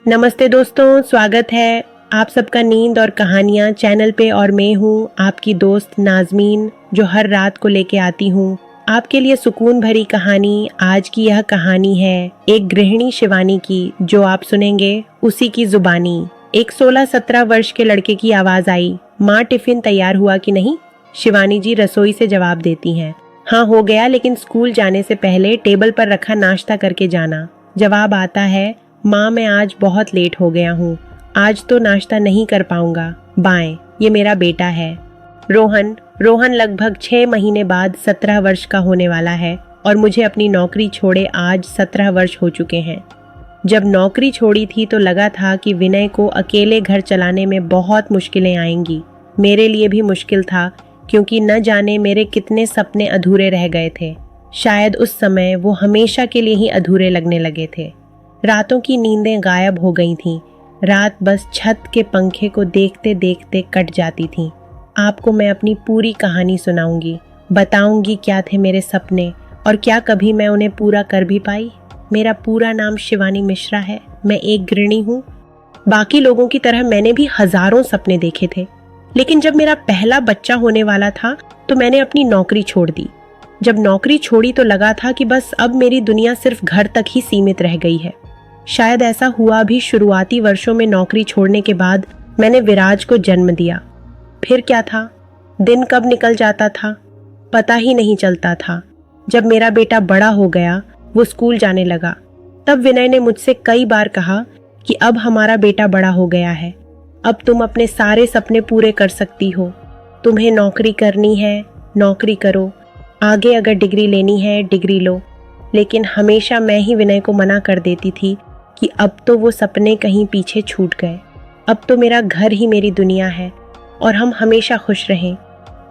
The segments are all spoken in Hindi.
नमस्ते दोस्तों, स्वागत है आप सबका नींद और कहानियाँ चैनल पे। और मैं हूँ आपकी दोस्त नाज़मीन, जो हर रात को लेके आती हूँ आपके लिए सुकून भरी कहानी। आज की यह कहानी है एक गृहिणी शिवानी की, जो आप सुनेंगे उसी की जुबानी। एक 16-17 वर्ष के लड़के की आवाज़ आई, माँ टिफिन तैयार हुआ कि नहीं? शिवानी जी रसोई से जवाब देती हैं, हाँ हो गया, लेकिन स्कूल जाने से पहले टेबल पर रखा नाश्ता करके जाना। जवाब आता है, माँ मैं आज बहुत लेट हो गया हूँ, आज तो नाश्ता नहीं कर पाऊंगा। बाएं, ये मेरा बेटा है रोहन। रोहन लगभग 6 महीने बाद 17 वर्ष का होने वाला है और मुझे अपनी नौकरी छोड़े आज 17 वर्ष हो चुके हैं। जब नौकरी छोड़ी थी तो लगा था कि विनय को अकेले घर चलाने में बहुत मुश्किलें आएंगी। मेरे लिए भी मुश्किल था, क्योंकि न जाने मेरे कितने सपने अधूरे रह गए थे। शायद उस समय वो हमेशा के लिए ही अधूरे लगने लगे थे। रातों की नींदें गायब हो गई थीं। रात बस छत के पंखे को देखते देखते कट जाती थी। आपको मैं अपनी पूरी कहानी सुनाऊंगी, बताऊंगी क्या थे मेरे सपने और क्या कभी मैं उन्हें पूरा कर भी पाई। मेरा पूरा नाम शिवानी मिश्रा है, मैं एक गृहिणी हूँ। बाकी लोगों की तरह मैंने भी हजारों सपने देखे थे, लेकिन जब मेरा पहला बच्चा होने वाला था तो मैंने अपनी नौकरी छोड़ दी। जब नौकरी छोड़ी तो लगा था कि बस अब मेरी दुनिया सिर्फ घर तक ही सीमित रह गई है। शायद ऐसा हुआ भी। शुरुआती वर्षों में नौकरी छोड़ने के बाद मैंने विराज को जन्म दिया। फिर क्या था, दिन कब निकल जाता था पता ही नहीं चलता था। जब मेरा बेटा बड़ा हो गया, वो स्कूल जाने लगा, तब विनय ने मुझसे कई बार कहा कि अब हमारा बेटा बड़ा हो गया है, अब तुम अपने सारे सपने पूरे कर सकती हो। तुम्हें नौकरी करनी है, नौकरी करो, आगे अगर डिग्री लेनी है डिग्री लो। लेकिन हमेशा मैं ही विनय को मना कर देती थी कि अब तो वो सपने कहीं पीछे छूट गए। अब तो मेरा घर ही मेरी दुनिया है और हम हमेशा खुश रहें,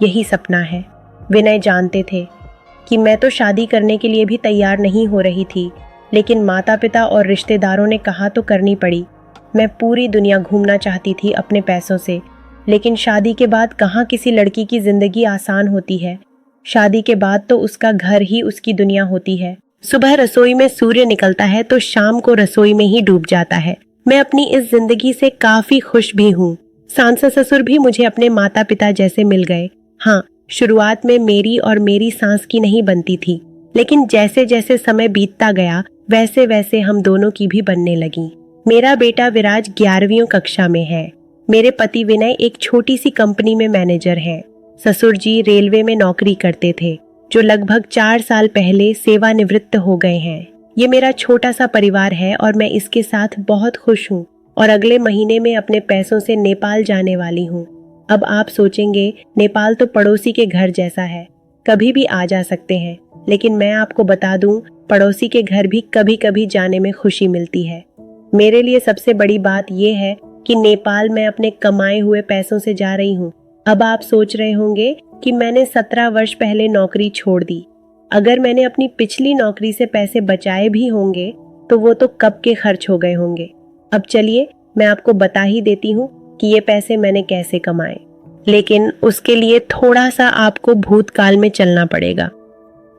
यही सपना है। विनय जानते थे कि मैं तो शादी करने के लिए भी तैयार नहीं हो रही थी, लेकिन माता पिता और रिश्तेदारों ने कहा तो करनी पड़ी। मैं पूरी दुनिया घूमना चाहती थी अपने पैसों से, लेकिन शादी के बाद कहाँ किसी लड़की की जिंदगी आसान होती है। शादी के बाद तो उसका घर ही उसकी दुनिया होती है। सुबह रसोई में सूर्य निकलता है तो शाम को रसोई में ही डूब जाता है। मैं अपनी इस जिंदगी से काफी खुश भी हूँ। सास ससुर भी मुझे अपने माता पिता जैसे मिल गए। हाँ, शुरुआत में मेरी और मेरी सास की नहीं बनती थी, लेकिन जैसे जैसे समय बीतता गया वैसे वैसे हम दोनों की भी बनने लगी। मेरा बेटा विराज 11वीं कक्षा में है। मेरे पति विनय एक छोटी सी कंपनी में मैनेजर हैं। ससुर जी रेलवे में नौकरी करते थे, जो लगभग 4 साल पहले सेवानिवृत्त हो गए हैं। ये मेरा छोटा सा परिवार है और मैं इसके साथ बहुत खुश हूँ और अगले महीने में अपने पैसों से नेपाल जाने वाली हूँ। अब आप सोचेंगे, नेपाल तो पड़ोसी के घर जैसा है, कभी भी आ जा सकते हैं। लेकिन मैं आपको बता दूं, पड़ोसी के घर भी कभी कभी जाने में खुशी मिलती है। मेरे लिए सबसे बड़ी बात यह है कि नेपाल मैं अपने कमाए हुए पैसों से जा रही हूँ। अब आप सोच रहे होंगे कि मैंने 17 वर्ष पहले नौकरी छोड़ दी। अगर मैंने अपनी पिछली नौकरी से पैसे बचाए भी होंगे तो वो तो कब के खर्च हो गए होंगे। अब चलिए मैं आपको बता ही देती हूँ कि ये पैसे मैंने कैसे कमाए, लेकिन उसके लिए थोड़ा सा आपको भूतकाल में चलना पड़ेगा।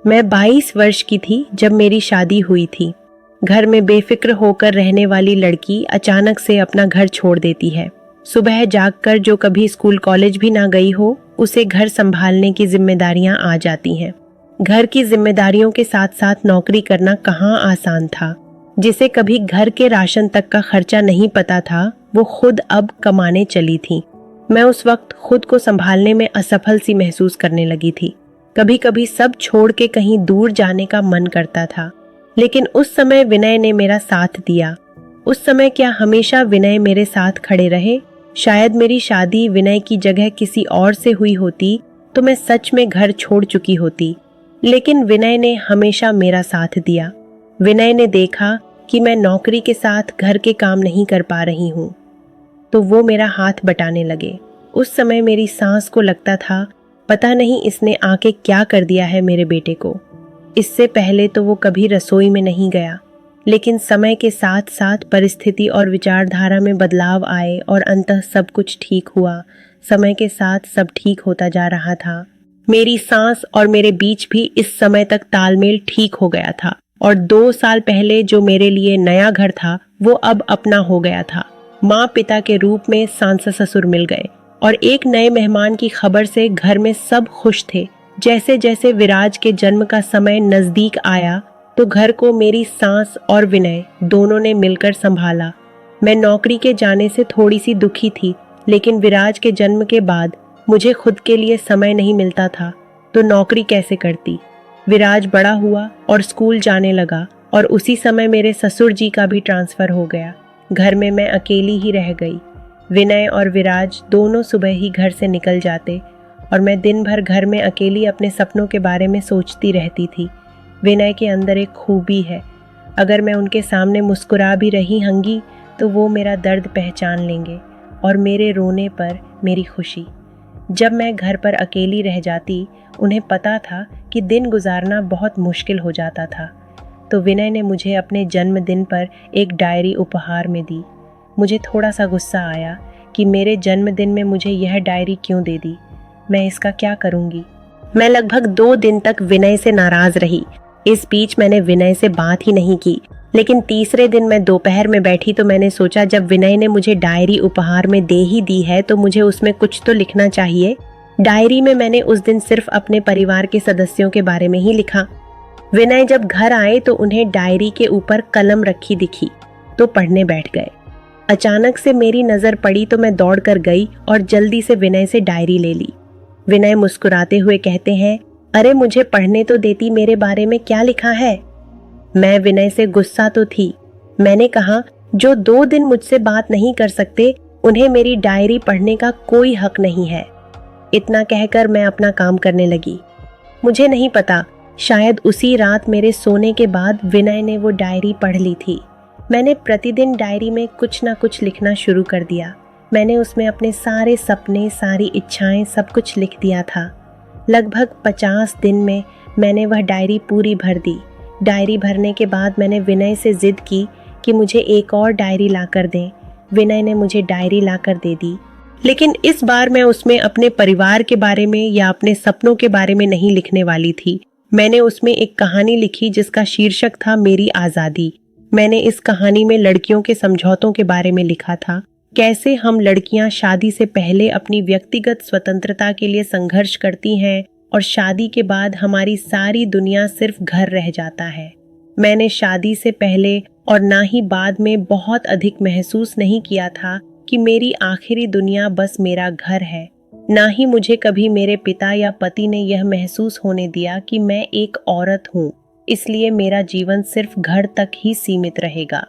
मैं 22 वर्ष की थी जब मेरी शादी हुई थी। घर में बेफिक्र होकर रहने वाली लड़की अचानक से अपना घर छोड़ देती है। सुबह जागकर जो कभी स्कूल कॉलेज भी ना गई हो, उसे घर संभालने की जिम्मेदारियां आ जाती हैं। घर की जिम्मेदारियों के साथ साथ नौकरी करना कहाँ आसान था। जिसे कभी घर के राशन तक का खर्चा नहीं पता था, वो खुद अब कमाने चली थी। मैं उस वक्त खुद को संभालने में असफल सी महसूस करने लगी थी। कभी कभी सब छोड़ के कहीं दूर जाने का मन करता था, लेकिन उस समय विनय ने मेरा साथ दिया। उस समय क्या हमेशा विनय मेरे साथ खड़े रहे? शायद मेरी शादी विनय की जगह किसी और से हुई होती तो मैं सच में घर छोड़ चुकी होती, लेकिन विनय ने हमेशा मेरा साथ दिया। विनय ने देखा कि मैं नौकरी के साथ घर के काम नहीं कर पा रही हूँ, तो वो मेरा हाथ बटाने लगे। उस समय मेरी सास को लगता था, पता नहीं इसने आके क्या कर दिया है मेरे बेटे को। इससे पहले तो वो कभी रसोई में नहीं गया, लेकिन समय के साथ साथ परिस्थिति और विचारधारा में बदलाव आए और अंततः सब कुछ ठीक हुआ। समय के साथ सब ठीक होता जा रहा था। मेरी सास और मेरे बीच भी इस समय तक तालमेल ठीक हो गया था। और 2 साल पहले जो मेरे लिए नया घर था वो अब अपना हो गया था। माँ पिता के रूप में सास ससुर मिल गए और एक नए मेहमान की खबर से घर में सब खुश थे। जैसे जैसे विराज के जन्म का समय नजदीक आया तो घर को मेरी सास और विनय दोनों ने मिलकर संभाला। मैं नौकरी के जाने से थोड़ी सी दुखी थी, लेकिन विराज के जन्म के बाद मुझे खुद के लिए समय नहीं मिलता था तो नौकरी कैसे करती। विराज बड़ा हुआ और स्कूल जाने लगा और उसी समय मेरे ससुर जी का भी ट्रांसफर हो गया। घर में मैं अकेली ही रह गई। विनय और विराज दोनों सुबह ही घर से निकल जाते और मैं दिन भर घर में अकेली अपने सपनों के बारे में सोचती रहती थी। विनय के अंदर एक खूबी है, अगर मैं उनके सामने मुस्कुरा भी रही होंगी तो वो मेरा दर्द पहचान लेंगे और मेरे रोने पर मेरी खुशी। जब मैं घर पर अकेली रह जाती, उन्हें पता था कि दिन गुजारना बहुत मुश्किल हो जाता था, तो विनय ने मुझे अपने जन्मदिन पर एक डायरी उपहार में दी। मुझे थोड़ा सा गुस्सा आया कि मेरे जन्मदिन में मुझे यह डायरी क्यों दे दी। मैं इसका क्या करूँगी। मैं लगभग 2 दिन तक विनय से नाराज रही। इस बीच मैंने विनय से बात ही नहीं की, लेकिन तीसरे दिन मैं दोपहर में बैठी तो मैंने सोचा जब विनय ने मुझे डायरी उपहार में दे ही दी है तो मुझे उसमें कुछ तो लिखना चाहिए। डायरी में मैंने उस दिन सिर्फ अपने परिवार के सदस्यों के बारे में ही लिखा। विनय जब घर आए तो उन्हें डायरी के ऊपर कलम रखी दिखी तो पढ़ने बैठ गए। अचानक से मेरी नजर पड़ी तो मैं दौड़ कर गई और जल्दी से विनय से डायरी ले ली। विनय मुस्कुराते हुए कहते हैं, अरे मुझे पढ़ने तो देती, मेरे बारे में क्या लिखा है। मैं विनय से गुस्सा तो थी। मैंने कहा, जो 2 दिन मुझसे बात नहीं कर सकते उन्हें मेरी डायरी पढ़ने का कोई हक नहीं है। इतना कहकर मैं अपना काम करने लगी। मुझे नहीं पता, शायद उसी रात मेरे सोने के बाद विनय ने वो डायरी पढ़ ली थी। मैंने प्रतिदिन डायरी में कुछ ना कुछ लिखना शुरू कर दिया। मैंने उसमें अपने सारे सपने, सारी इच्छाएं, सब कुछ लिख दिया था। लगभग 50 दिन में मैंने वह डायरी पूरी भर दी। डायरी भरने के बाद मैंने विनय से जिद की कि मुझे एक और डायरी लाकर दें। विनय ने मुझे डायरी लाकर दे दी, लेकिन इस बार मैं उसमें अपने परिवार के बारे में या अपने सपनों के बारे में नहीं लिखने वाली थी। मैंने उसमें एक कहानी लिखी जिसका शीर्षक था मेरी आज़ादी। मैंने इस कहानी में लड़कियों के समझौतों के बारे में लिखा था, कैसे हम लड़कियां शादी से पहले अपनी व्यक्तिगत स्वतंत्रता के लिए संघर्ष करती हैं और शादी के बाद हमारी सारी दुनिया सिर्फ घर रह जाता है। मैंने शादी से पहले और ना ही बाद में बहुत अधिक महसूस नहीं किया था कि मेरी आखिरी दुनिया बस मेरा घर है। ना ही मुझे कभी मेरे पिता या पति ने यह महसूस होने दिया कि मैं एक औरत हूँ, इसलिए मेरा जीवन सिर्फ घर तक ही सीमित रहेगा।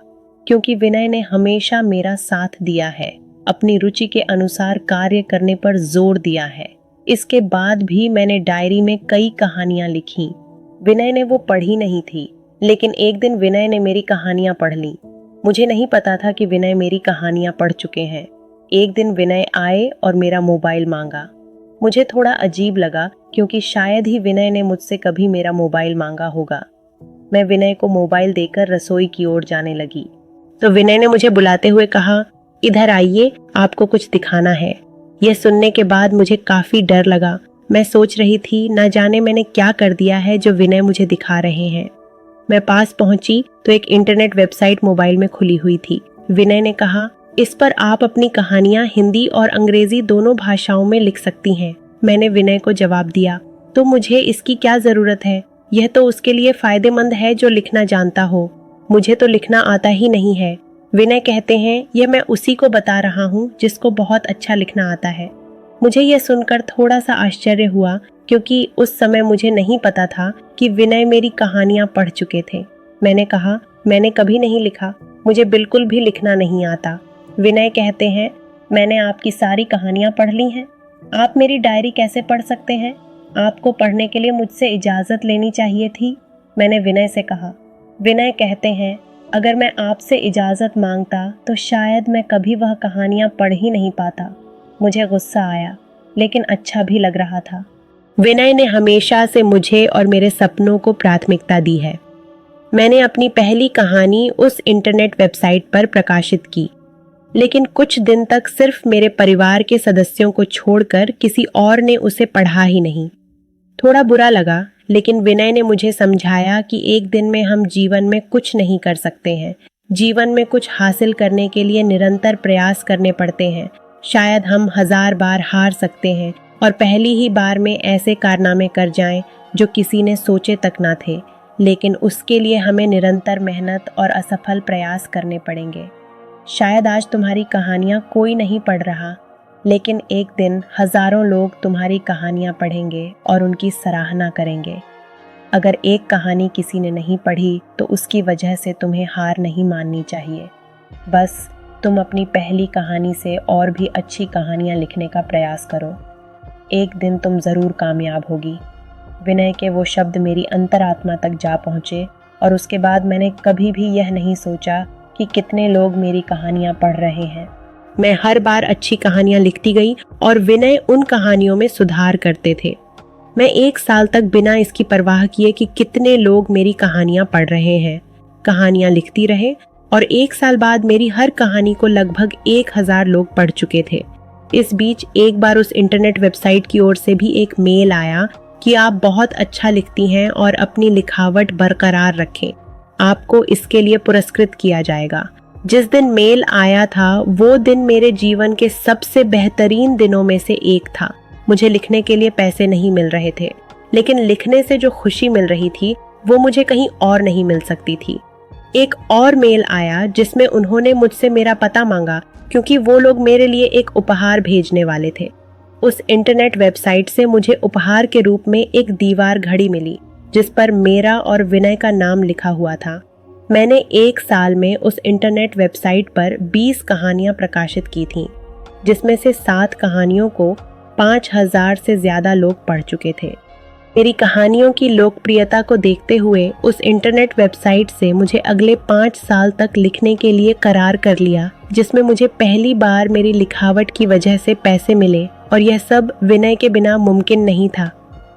क्योंकि विनय ने हमेशा मेरा साथ दिया है, अपनी रुचि के अनुसार कार्य करने पर जोर दिया है। इसके बाद भी मैंने डायरी में कई कहानियां लिखी। विनय ने वो पढ़ी नहीं थी, लेकिन एक दिन विनय ने मेरी कहानियां पढ़ ली। मुझे नहीं पता था कि विनय मेरी कहानियां पढ़ चुके हैं। एक दिन विनय आए और मेरा मोबाइल मांगा। मुझे थोड़ा अजीब लगा क्योंकि शायद ही विनय ने मुझसे कभी मेरा मोबाइल मांगा होगा। मैं विनय को मोबाइल देकर रसोई की ओर जाने लगी तो विनय ने मुझे बुलाते हुए कहा, इधर आइए, आपको कुछ दिखाना है। यह सुनने के बाद मुझे काफी डर लगा। मैं सोच रही थी न जाने मैंने क्या कर दिया है जो विनय मुझे दिखा रहे हैं। मैं पास पहुंची तो एक इंटरनेट वेबसाइट मोबाइल में खुली हुई थी। विनय ने कहा, इस पर आप अपनी कहानियां हिंदी और अंग्रेजी दोनों भाषाओं में लिख सकती हैं। मैंने विनय को जवाब दिया, तो मुझे इसकी क्या जरूरत है, यह तो उसके लिए फायदेमंद है जो लिखना जानता हो। मुझे तो लिखना आता ही नहीं है। विनय कहते हैं, यह मैं उसी को बता रहा हूँ जिसको बहुत अच्छा लिखना आता है। मुझे यह सुनकर थोड़ा सा आश्चर्य हुआ क्योंकि उस समय मुझे नहीं पता था कि विनय मेरी कहानियां पढ़ चुके थे। मैंने कहा, मैंने कभी नहीं लिखा, मुझे बिल्कुल भी लिखना नहीं आता। विनय कहते हैं, मैंने आपकी सारी कहानियां पढ़ ली हैं। आप मेरी डायरी कैसे पढ़ सकते हैं? आपको पढ़ने के लिए मुझसे इजाज़त लेनी चाहिए थी। मैंने विनय से कहा। विनय कहते हैं, अगर मैं आपसे इजाज़त मांगता तो शायद मैं कभी वह कहानियां पढ़ ही नहीं पाता। मुझे गुस्सा आया, लेकिन अच्छा भी लग रहा था। विनय ने हमेशा से मुझे और मेरे सपनों को प्राथमिकता दी है। मैंने अपनी पहली कहानी उस इंटरनेट वेबसाइट पर प्रकाशित की, लेकिन कुछ दिन तक सिर्फ मेरे परिवार के सदस्यों को छोड़कर किसी और ने उसे पढ़ा ही नहीं। थोड़ा बुरा लगा, लेकिन विनय ने मुझे समझाया कि एक दिन में हम जीवन में कुछ नहीं कर सकते हैं। जीवन में कुछ हासिल करने के लिए निरंतर प्रयास करने पड़ते हैं। शायद हम 1000 बार हार सकते हैं और पहली ही बार में ऐसे कारनामे कर जाएं जो किसी ने सोचे तक ना थे, लेकिन उसके लिए हमें निरंतर मेहनत और असफल प्रयास करने पड़ेंगे। शायद आज तुम्हारी कहानियाँ कोई नहीं पढ़ रहा, लेकिन एक दिन हजारों लोग तुम्हारी कहानियाँ पढ़ेंगे और उनकी सराहना करेंगे। अगर एक कहानी किसी ने नहीं पढ़ी तो उसकी वजह से तुम्हें हार नहीं माननी चाहिए। बस तुम अपनी पहली कहानी से और भी अच्छी कहानियाँ लिखने का प्रयास करो। एक दिन तुम ज़रूर कामयाब होगी। विनय के वो शब्द मेरी अंतरात्मा तक जा पहुँचे और उसके बाद मैंने कभी भी यह नहीं सोचा कि कितने लोग मेरी कहानियाँ पढ़ रहे हैं। मैं हर बार अच्छी कहानियाँ लिखती गई और विनय उन कहानियों में सुधार करते थे। मैं 1 साल तक बिना इसकी परवाह किए कि कितने लोग मेरी कहानियाँ पढ़ रहे हैं, कहानियाँ लिखती रहे और 1 साल बाद मेरी हर कहानी को लगभग 1000 लोग पढ़ चुके थे। इस बीच एक बार उस इंटरनेट वेबसाइट की ओर से भी एक मेल आया कि आप बहुत अच्छा लिखती हैं और अपनी लिखावट बरकरार रखें, आपको इसके लिए पुरस्कृत किया जाएगा। जिस दिन मेल आया था वो दिन मेरे जीवन के सबसे बेहतरीन दिनों में से एक था। मुझे लिखने के लिए पैसे नहीं मिल रहे थे, लेकिन लिखने से जो खुशी मिल रही थी वो मुझे कहीं और नहीं मिल सकती थी। एक और मेल आया जिसमें उन्होंने मुझसे मेरा पता मांगा, क्योंकि वो लोग मेरे लिए एक उपहार भेजने वाले थे। उस इंटरनेट वेबसाइट से मुझे उपहार के रूप में एक दीवार घड़ी मिली जिस पर मेरा और विनय का नाम लिखा हुआ था। मैंने 1 साल में उस इंटरनेट वेबसाइट पर 20 कहानियां प्रकाशित की थीं, जिसमें से 7 कहानियों को 5000 से ज़्यादा लोग पढ़ चुके थे। मेरी कहानियों की लोकप्रियता को देखते हुए उस इंटरनेट वेबसाइट से मुझे अगले 5 साल तक लिखने के लिए करार कर लिया, जिसमें मुझे पहली बार मेरी लिखावट की वजह से पैसे मिले, और यह सब विनय के बिना मुमकिन नहीं था।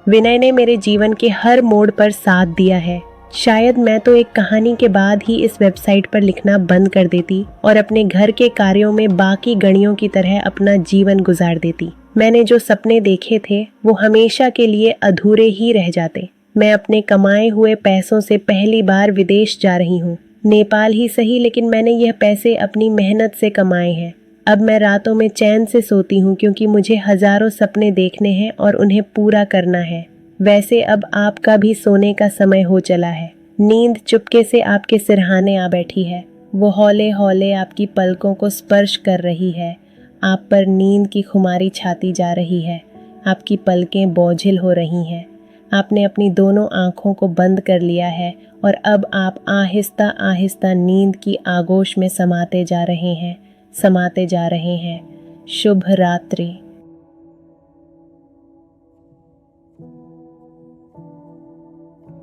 विनय ने मेरे जीवन के हर मोड़ पर साथ दिया है। शायद मैं तो एक कहानी के बाद ही इस वेबसाइट पर लिखना बंद कर देती और अपने घर के कार्यों में बाकी गणियों की तरह अपना जीवन गुजार देती। मैंने जो सपने देखे थे वो हमेशा के लिए अधूरे ही रह जाते। मैं अपने कमाए हुए पैसों से पहली बार विदेश जा रही हूँ। नेपाल ही सही, लेकिन मैंने यह पैसे अपनी मेहनत से कमाए हैं। अब मैं रातों में चैन से सोती हूँ क्योंकि मुझे हजारों सपने देखने हैं और उन्हें पूरा करना है। वैसे अब आपका भी सोने का समय हो चला है। नींद चुपके से आपके सिरहाने आ बैठी है। वो हौले हौले आपकी पलकों को स्पर्श कर रही है। आप पर नींद की खुमारी छाती जा रही है। आपकी पलकें बोझिल हो रही हैं। आपने अपनी दोनों आँखों को बंद कर लिया है और अब आप आहिस्ता आहिस्ता नींद की आगोश में समाते जा रहे हैं। शुभ रात्रि।